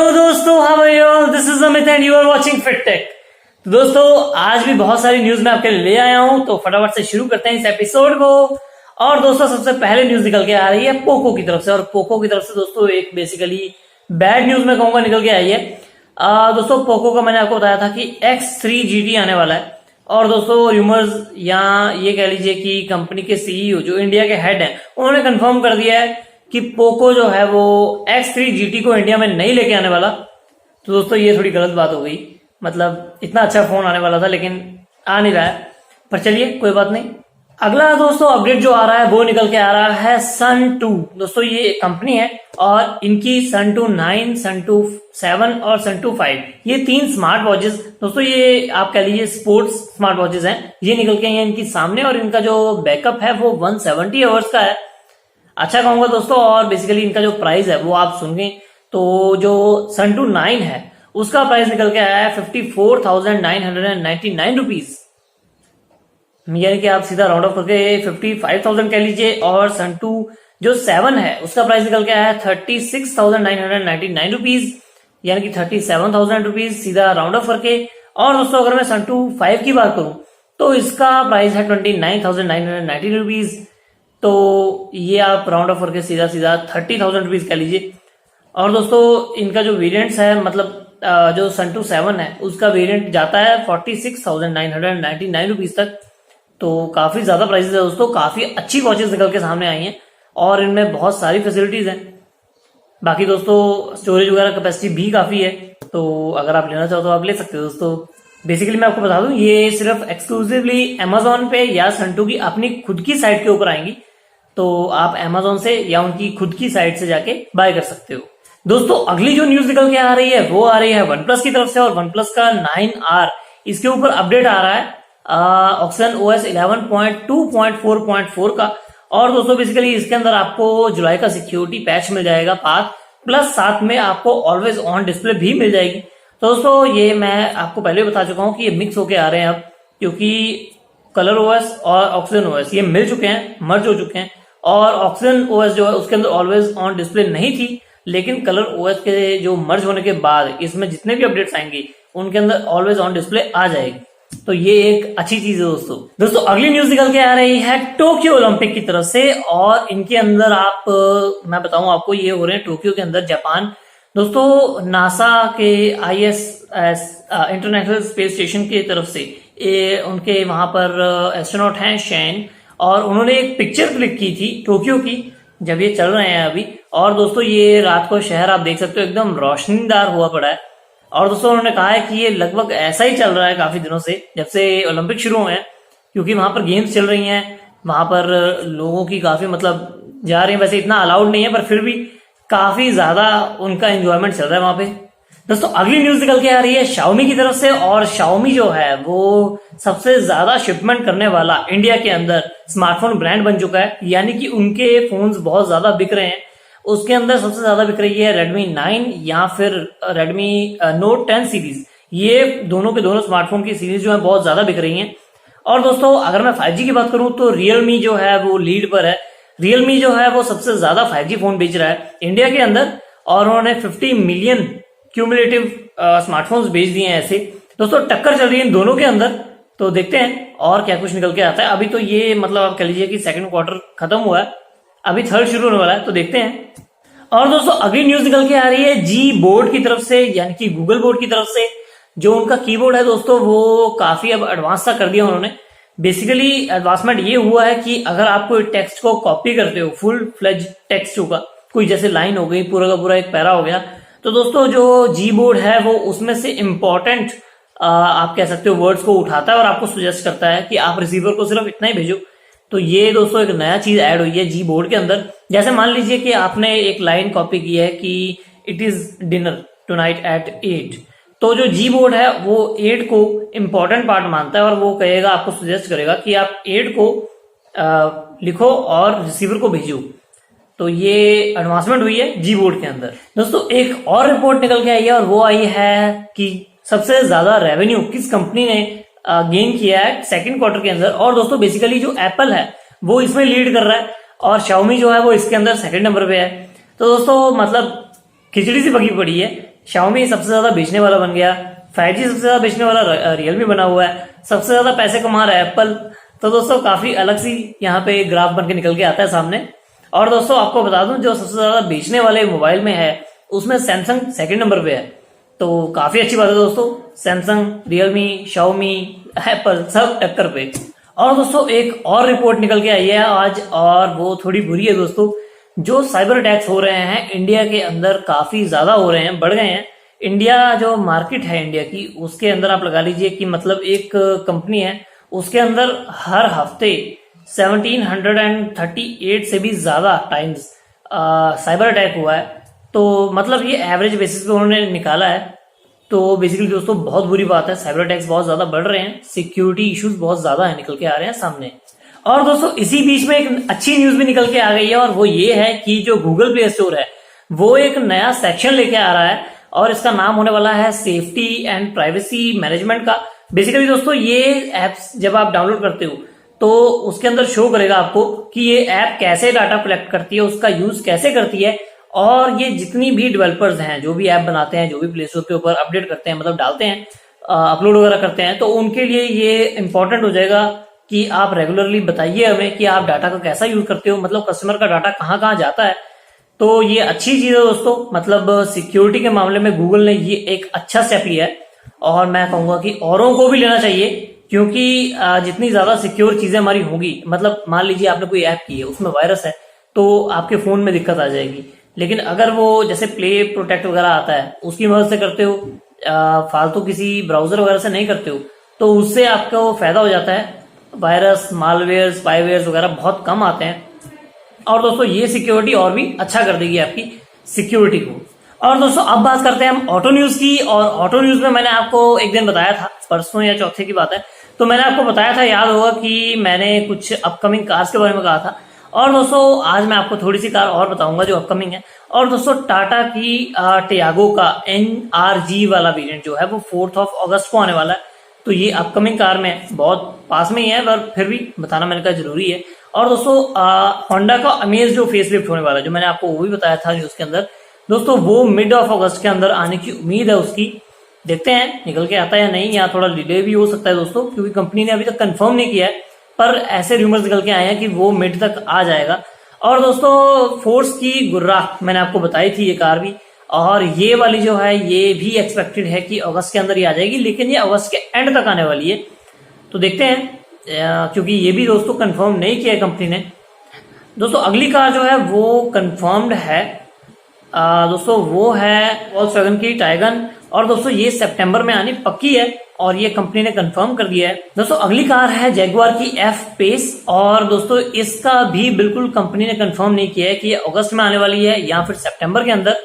दोस्तों, how are you all? This is Amit and you are watching fit tech. तो दोस्तों, आज भी बहुत सारी न्यूज मैं आपके लिए ले आया हूं, तो फटाफट से शुरू करते हैं इस एपिसोड को। और दोस्तों, सबसे पहले न्यूज निकल के आ रही है पोको की तरफ से। और पोको की तरफ से दोस्तों एक बेसिकली बैड न्यूज मैं कहूंगा निकल के आई है। दोस्तों, पोको का मैंने आपको बताया था कि X3 GT आने वाला है। और दोस्तों, रूमर्स या ये कह लीजिए कि कंपनी के सीईओ जो इंडिया के हेड हैं, उन्होंने कंफर्म कर दिया है कि पोको जो है वो X3 GT को इंडिया में नहीं लेके आने वाला। तो दोस्तों, ये थोड़ी गलत बात हो गई। मतलब इतना अच्छा फोन आने वाला था लेकिन आ नहीं रहा है, पर चलिए कोई बात नहीं। अगला दोस्तों अपडेट जो आ रहा है वो निकल के आ रहा है सन 2। दोस्तों, ये कंपनी है और इनकी सन 2 9, सन 2 7 और सन 2 5 ये 3 स्मार्ट वॉचेस, दोस्तों ये आप कह लीजिए स्पोर्ट्स स्मार्ट वॉचेस हैं, ये निकल के हैं इनकी सामने। और इनका जो बैकअप है वो 170 आवर्स का है। अच्छा कहूंगा दोस्तों। और बेसिकली इनका जो प्राइस है वो आप सुन गए। तो जो सन 2 9 है उसका प्राइस निकल के आया है 54,999 रुपीज, यानी कि आप सीधा राउंड ऑफ करके 55,000 कह लीजिए। और सन 2 जो 7 है उसका प्राइस निकल के आया है 36,999 रुपीज, यानी कि 37,000 रुपीज सीधा राउंड ऑफ करके। और दोस्तों, अगर मैं सन 2 5 की बात करूं तो इसका प्राइस है 29,990 रुपीज। तो ये आप राउंड ऑफ करके सीधा सीधा 30,000 रुपीज कह लीजिए। और दोस्तों, इनका जो वेरिएंट्स है, मतलब जो सन 2 7 है उसका वेरिएंट जाता है 46,999 रुपीज तक। तो काफी ज्यादा प्राइसेस है दोस्तों। काफी अच्छी वॉचेस निकल के सामने आई हैं और इनमें बहुत सारी फैसिलिटीज हैं। बाकी दोस्तों, स्टोरेज वगैरह कैपेसिटी भी काफी है, तो अगर आप लेना चाहो तो आप ले सकते हो दोस्तों। बेसिकली मैं आपको बता दूं, ये सिर्फ एक्सक्लूसिवली अमेजोन पे या सन 2 की अपनी खुद की साइट के ऊपर आएंगी। तो आप अमेजोन से या उनकी खुद की साइट से जाके बाय कर सकते हो। दोस्तों, अगली जो न्यूज निकल के आ रही है वो आ रही है OnePlus की तरफ से। और OnePlus का 9R इसके ऊपर अपडेट आ रहा है Oxygen OS 11.2.4.4 का। और दोस्तों, बेसिकली इसके अंदर आपको जुलाई का सिक्योरिटी पैच मिल जाएगा पाथ, प्लस साथ में आपको ऑलवेज ऑन डिस्प्ले भी मिल जाएगी। तो दोस्तों, ये मैं आपको पहले बता चुका हूं कि ये मिक्स होके आ रहे हैं अब, क्योंकि कलर OS और Oxygen OS ये मिल चुके हैं, मर्ज हो चुके हैं। और Oxygen OS जो है उसके अंदर ऑलवेज ऑन डिस्प्ले नहीं थी, लेकिन कलर OS के जो मर्ज होने के बाद इसमें जितने भी अपडेट्स आएंगे उनके अंदर ऑलवेज ऑन डिस्प्ले आ जाएगी। तो ये एक अच्छी चीज है दोस्तों। अगली न्यूज निकल के आ रही है टोक्यो ओलंपिक की तरफ से। और इनके अंदर मैं बताऊं आपको, ये हो रहे हैं टोक्यो के अंदर जापान। दोस्तों, नासा के ISS इंटरनेशनल स्पेस स्टेशन की तरफ से उनके वहां पर एस्ट्रोनॉट हैं शैन, और उन्होंने एक पिक्चर क्लिक की थी टोक्यो की, जब ये चल रहे हैं अभी। और दोस्तों, ये रात को शहर आप देख सकते हो एकदम रोशनीदार हुआ पड़ा है। और दोस्तों, उन्होंने कहा है कि ये लगभग ऐसा ही चल रहा है काफी दिनों से, जब से ओलंपिक शुरू हुए हैं, क्योंकि वहां पर गेम्स चल रही हैं, वहां पर लोगों की काफी मतलब जा रही है। वैसे इतना अलाउड नहीं है, पर फिर भी काफी ज्यादा उनका एंजॉयमेंट चल रहा है वहां पे। दोस्तों, अगली न्यूज निकल के आ रही है Xiaomi की तरफ से। और Xiaomi जो है वो सबसे ज्यादा शिपमेंट करने वाला इंडिया के अंदर स्मार्टफोन ब्रांड बन चुका है, यानी कि उनके फोन्स बहुत ज्यादा बिक रहे हैं। उसके अंदर सबसे ज्यादा बिक रही है Redmi 9 या फिर Redmi Note 10 सीरीज। ये दोनों के दोनों स्मार्टफोन की सीरीज जो है बहुत ज्यादा बिक रही हैं। और दोस्तों, अगर मैं 5G की बात करूं तो Realme जो है वो लीड पर है। Realme जो है वो सबसे ज्यादा 5G फोन बेच रहा है इंडिया के अंदर, और उन्होंने 50 मिलियन क्यूमुलेटिव स्मार्टफोन्स बेच दिए हैं ऐसे। दोस्तों, टक्कर चल रही है इन दोनों के अंदर। तो देखते हैं और क्या कुछ निकल के आता है। अभी तो ये मतलब आप कह लीजिए कि सेकंड क्वार्टर खत्म हुआ है, अभी थर्ड शुरू होने वाला है, तो देखते हैं। और दोस्तों, अगली न्यूज निकल के आ रही है जी बोर्ड की तरफ से, यानी कि गूगल बोर्ड की तरफ से। जो उनका कीबोर्ड है दोस्तों, वो काफी अब एडवांस सा कर दिया उन्होंने। बेसिकली एडवांसमेंट ये हुआ है कि अगर आप कोई टेक्स्ट को कॉपी करते हो, फुल फ्लेज टेक्स्ट होगा, कोई जैसे लाइन हो गई, पूरा का पूरा एक पैरा हो गया, तो दोस्तों जो जी बोर्ड है वो उसमें से इंपॉर्टेंट आप कह सकते हो वर्ड्स को उठाता है और आपको सजेस्ट करता है कि आप रिसीवर को सिर्फ इतना ही भेजो। तो ये दोस्तों एक नया चीज ऐड हुई है जी बोर्ड के अंदर। जैसे मान लीजिए कि आपने एक लाइन कॉपी की है कि it is dinner tonight at 8, तो जो जी बोर्ड है वो 8 को इंपॉर्टेंट पार्ट मानता है और वो कहेगा, आपको सजेस्ट करेगा कि आप 8 को लिखो और रिसीवर को भेजो। तो ये एडवांसमेंट हुई है जी बोर्ड के अंदर। दोस्तों, एक और रिपोर्ट निकल के आई है और वो आई है कि सबसे ज्यादा रेवेन्यू किस कंपनी ने गेन किया है सेकंड क्वार्टर के अंदर। और दोस्तों, बेसिकली जो एप्पल है वो इसमें लीड कर रहा है और Xiaomi जो है वो इसके अंदर सेकंड नंबर पे है। तो दोस्तों, मतलब खिचड़ी सी पकी पड़ी है Xiaomi सबसे ज्यादा बेचने वाला बन गया, 5G सबसे ज्यादा बेचने वाला Realme बना हुआ है, सबसे ज्यादा पैसे कमा रहा है एप्पल। तो दोस्तों काफी अलग सी यहाँ पे ग्राफ बन के निकल के आता है सामने। और दोस्तों आपको बता दूं, जो सबसे ज्यादा बेचने वाले मोबाइल में है उसमें सैमसंग सेकंड नंबर पे है। तो काफी अच्छी बात है दोस्तों, सैमसंग, रियलमी, शाओमी, एप्पल सब टक्कर पे। और दोस्तों एक और रिपोर्ट निकल के आई है आज, और वो थोड़ी बुरी है दोस्तों। जो साइबर अटैक्स हो रहे हैं इंडिया के अंदर काफी ज्यादा हो रहे हैं, बढ़ गए हैं। इंडिया जो मार्केट है इंडिया की, उसके अंदर आप लगा लीजिए कि मतलब एक कंपनी है, उसके अंदर हर हफ्ते 1738 से भी ज्यादा टाइम्स साइबर अटैक हुआ है। तो मतलब ये एवरेज बेसिस पे उन्होंने निकाला है। तो बेसिकली दोस्तों बहुत बुरी बात है, साइबर अटैक्स बहुत ज्यादा बढ़ रहे हैं, सिक्योरिटी इश्यूज बहुत ज्यादा है, निकल के आ रहे हैं सामने। और दोस्तों इसी बीच में एक अच्छी न्यूज भी निकल के आ गई है, और वो ये है कि जो गूगल प्ले स्टोर है वो एक नया सेक्शन लेके आ रहा है, और इसका नाम होने वाला है सेफ्टी एंड प्राइवेसी मैनेजमेंट का। बेसिकली दोस्तों ये एप्स जब आप डाउनलोड करते हो तो उसके अंदर शो करेगा आपको कि ये ऐप कैसे डाटा कलेक्ट करती है, उसका यूज कैसे करती है, और ये जितनी भी डेवलपर्स हैं जो भी ऐप बनाते हैं, जो भी प्ले स्टोर के ऊपर अपडेट करते हैं, मतलब डालते हैं, अपलोड वगैरह करते हैं, तो उनके लिए ये इंपॉर्टेंट हो जाएगा कि आप रेगुलरली बताइए हमें कि आप डाटा का कैसा यूज करते हो, मतलब कस्टमर का डाटा कहाँ कहाँ जाता है। तो ये अच्छी चीज है दोस्तों, मतलब सिक्योरिटी के मामले में गूगल ने ये एक अच्छा स्टेप लिया है, और मैं कहूंगा कि औरों को भी लेना चाहिए। क्योंकि जितनी ज्यादा सिक्योर चीजें हमारी होंगी, मतलब मान लीजिए आपने कोई ऐप की है, उसमें वायरस है, तो आपके फोन में दिक्कत आ जाएगी। लेकिन अगर वो जैसे प्ले प्रोटेक्ट वगैरह आता है, उसकी मदद से करते हो, फालतू किसी ब्राउजर वगैरह से नहीं करते हो, तो उससे आपको फायदा हो जाता है। वायरस, मालवेयर, स्पाईवेयर वगैरह बहुत कम आते हैं। और दोस्तों ये सिक्योरिटी और भी अच्छा कर देगी आपकी सिक्योरिटी को। और दोस्तों अब बात करते हैं हम ऑटो न्यूज की। और ऑटो न्यूज में मैंने आपको एक दिन बताया था, परसों या चौथे की बात है, तो मैंने आपको बताया था, याद होगा कि मैंने कुछ अपकमिंग कार्स के बारे में कहा था। और दोस्तों आज मैं आपको थोड़ी सी कार और बताऊंगा जो अपकमिंग है। और दोस्तों टाटा की टियागो का NRG वाला वेरिएंट जो है वो 4 अगस्त को आने वाला है। तो ये अपकमिंग कार में बहुत पास में ही है, पर फिर भी बताना मैंने कहा जरूरी है। और दोस्तों होंडा का अमेज जो फेसलिफ्ट होने वाला है, जो मैंने आपको वो भी बताया था न्यूज के अंदर, दोस्तों वो मिड ऑफ अगस्त के अंदर आने की उम्मीद है उसकी। देखते हैं निकल के आता है या नहीं, या थोड़ा डिले भी हो सकता है दोस्तों, क्योंकि कंपनी ने अभी तक कंफर्म नहीं किया है, पर ऐसे रूमर्स निकल के आए हैं कि वो मिड तक आ जाएगा। और दोस्तों फोर्स की गुर्रा मैंने आपको बताई थी ये कार भी, और ये वाली जो है ये भी एक्सपेक्टेड है कि अगस्त के अंदर ही आ जाएगी, लेकिन ये अगस्त के एंड तक आने वाली है। तो देखते हैं, क्योंकि ये भी दोस्तों कंफर्म नहीं किया है कंपनी ने। दोस्तों अगली कार जो है वो कंफर्म्ड है, दोस्तों वो है वॉल्क्सवैगन की टाइगन। और दोस्तों ये सितंबर में आनी पक्की है, और ये कंपनी ने कंफर्म कर दिया है। दोस्तों अगली कार है जैगुआर की F पेस, और दोस्तों इसका भी बिल्कुल कंपनी ने कंफर्म नहीं किया है कि ये अगस्त में आने वाली है या फिर सितंबर के अंदर।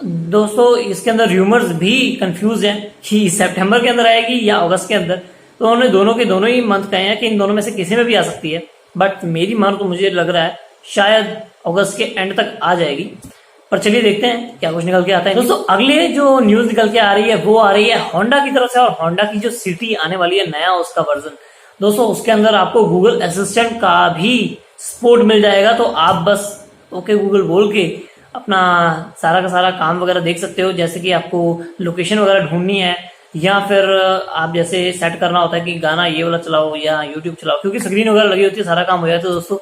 दोस्तों इसके अंदर रूमर्स भी कंफ्यूज हैं कि सितंबर के अंदर आएगी या अगस्त के अंदर। तो उन्होंने दोनों के दोनों ही मंथ कहे हैं कि इन दोनों में से किसी में भी आ सकती है, बट मेरी मान तो मुझे लग रहा है शायद अगस्त के एंड तक आ जाएगी। पर चलिए देखते हैं क्या कुछ निकल के आता है। दोस्तों अगले जो न्यूज निकल के आ रही है वो आ रही है होंडा की तरफ से, और होंडा की जो सिटी आने वाली है नया उसका वर्जन, दोस्तों उसके अंदर आपको गूगल असिस्टेंट का भी सपोर्ट मिल जाएगा। तो आप बस ओके गूगल बोल के अपना सारा का सारा काम वगैरह देख सकते हो, जैसे कि आपको लोकेशन वगैरह ढूंढनी है, या फिर आप जैसे सेट करना होता है कि गाना ये वाला चलाओ या यूट्यूब चलाओ, क्योंकि स्क्रीन वगैरह लगी होती है, सारा काम हो जाता है दोस्तों।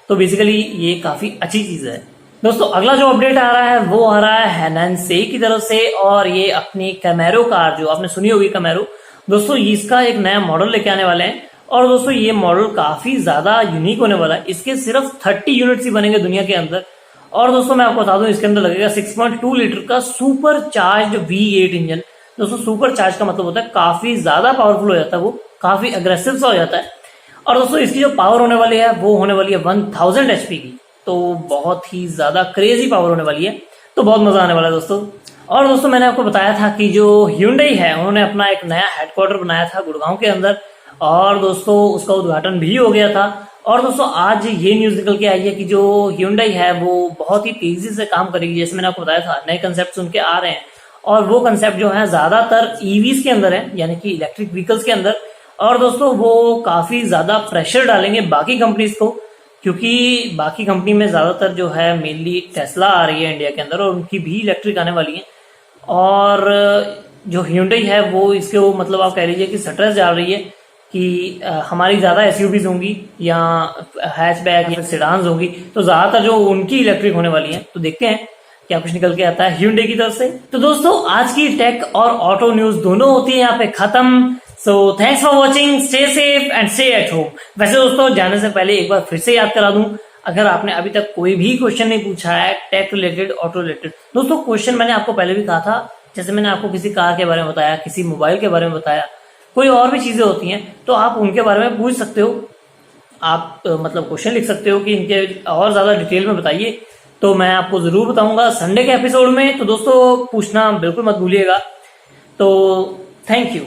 तो बेसिकली ये काफी अच्छी चीज है। दोस्तों अगला जो अपडेट आ रहा है वो आ रहा है हैनन-से की तरफ से, और ये अपनी कैमेरो कार जो आपने सुनी होगी कैमेरो, दोस्तों इसका एक नया मॉडल लेके आने वाले हैं। और दोस्तों ये मॉडल काफी ज्यादा यूनिक होने वाला है, इसके सिर्फ 30 यूनिट्स ही बनेंगे दुनिया के अंदर। और दोस्तों मैं आपको बता दूं इसके अंदर लगेगा 6.2 लीटर का सुपर चार्ज V8 इंजन। दोस्तों सुपर चार्ज का मतलब होता है काफी ज्यादा पावरफुल हो जाता है, वो काफी अग्रेसिव सा हो जाता है। और दोस्तों इसकी जो पावर होने वाली है वो होने वाली है 1000 HP की, तो बहुत ही ज्यादा क्रेजी पावर होने वाली है, तो बहुत मजा आने वाला है दोस्तों। और दोस्तों मैंने आपको बताया था कि जो Hyundai है उन्होंने अपना एक नया हेडक्वार्टर बनाया था गुड़गांव के अंदर, और दोस्तों उसका उद्घाटन भी हो गया था। और दोस्तों आज ये न्यूज निकल के आई है कि जो Hyundai है वो बहुत ही तेजी से काम करेगी, जैसे मैंने आपको बताया था नए कंसेप्ट उनके आ रहे हैं, और वो कंसेप्ट जो है ज्यादातर ईवीज के अंदर है, यानी कि इलेक्ट्रिक व्हीकल्स के अंदर। और दोस्तों वो काफी ज्यादा प्रेशर डालेंगे बाकी कंपनीज को, क्योंकि बाकी कंपनी में ज्यादातर जो है मेनली टेस्ला आ रही है इंडिया के अंदर, और उनकी भी इलेक्ट्रिक आने वाली है। और जो Hyundai है वो इसके वो मतलब आप कह लीजिए कि स्ट्रेस डाल रही है कि हमारी ज्यादा एसयूवीज होंगी या हैचबैक या सेडान्स होंगी, तो ज्यादातर जो उनकी इलेक्ट्रिक होने वाली हैं। तो देखते हैं क्या कुछ निकल के आता है Hyundai की तरफ से। तो दोस्तों आज की टेक और ऑटो न्यूज दोनों होती है यहाँ पे खत्म। So thanks for watching, stay safe and stay at home. वैसे दोस्तों जाने से पहले एक बार फिर से याद करा दूं, अगर आपने अभी तक कोई भी क्वेश्चन नहीं पूछा है टेक रिलेटेड, ऑटो रिलेटेड, दोस्तों क्वेश्चन मैंने आपको पहले भी कहा था, जैसे मैंने आपको किसी कार के बारे में बताया, किसी मोबाइल के बारे में बताया, कोई और भी चीजें होती हैं तो आप उनके बारे में पूछ सकते हो। आप मतलब क्वेश्चन लिख सकते हो कि इनके और ज्यादा डिटेल में बताइए, तो मैं आपको जरूर बताऊंगा संडे के एपिसोड में। तो दोस्तों पूछना बिल्कुल मत भूलिएगा। तो थैंक यू।